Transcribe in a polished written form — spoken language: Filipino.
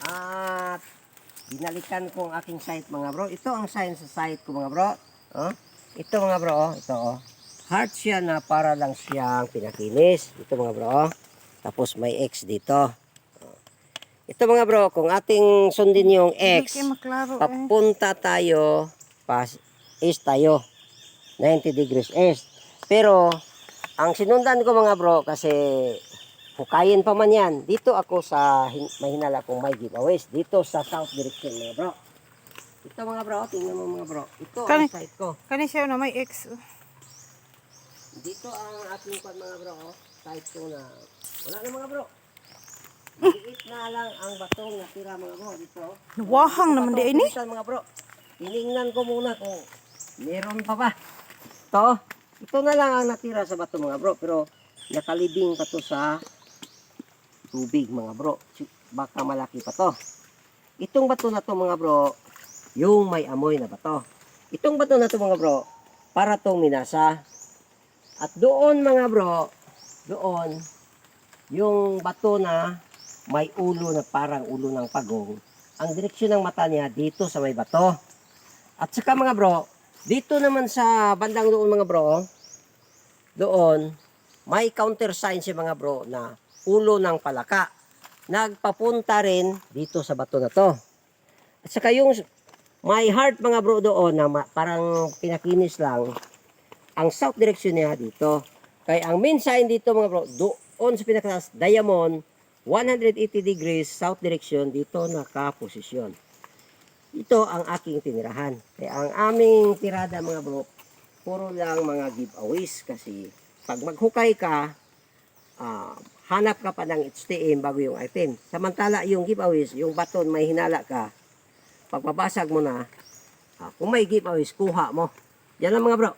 At binalikan ko ang aking site mga bro. Ito ang sign sa site ko mga bro. Oh, ito mga bro, ito oh. Heart siya na para lang siyang pinakinis. Ito mga bro. Tapos may X dito. Ito mga bro, kung ating sundin yung X, papunta tayo, east tayo. 90 degrees east. Pero, ang sinundan ko mga bro, kasi hukayin pa man yan. Dito ako sa mahinala kong may giveaways. Dito sa south direction mga bro. Ito mga bro, tingnan mo mga bro. Ito ang site ko. Kani siya na may X. Dito ang aking mga bro. Site ko na wala na mga bro. Maliit na lang ang batong natira mga bro dito. Wahang naman di ini. Mga bro. Tiningnan ko muna kung meron pa ba. Ito na lang ang natira sa bato mga bro. Pero nakalibing pa to sa tubig mga bro. Baka malaki pa to. Itong bato na to mga bro, yung may amoy na bato. Itong bato na to mga bro, para tong minasa. At doon mga bro, doon, yung bato na may ulo na parang ulo ng pagong. Ang direksyon ng mata niya dito sa may bato. At saka mga bro, dito naman sa bandang doon mga bro, doon, may counter sign si mga bro na ulo ng palaka. Nagpapunta rin dito sa bato na to. At saka yung may heart mga bro doon na parang pinakinis lang, ang south direction niya dito. Kaya ang main sign dito mga bro, doon sa pinakatas, diamond, 180 degrees south direction, dito nakaposisyon. Ito ang aking tinirahan. Kaya ang aming tirada mga bro, puro lang mga giveaways kasi pag maghukay ka, hanap ka pa ng HTM bago yung item. Samantala yung giveaways, yung baton may hinala ka, pagpabasag mo na, kung may giveaways, kuha mo. Yan lang mga bro.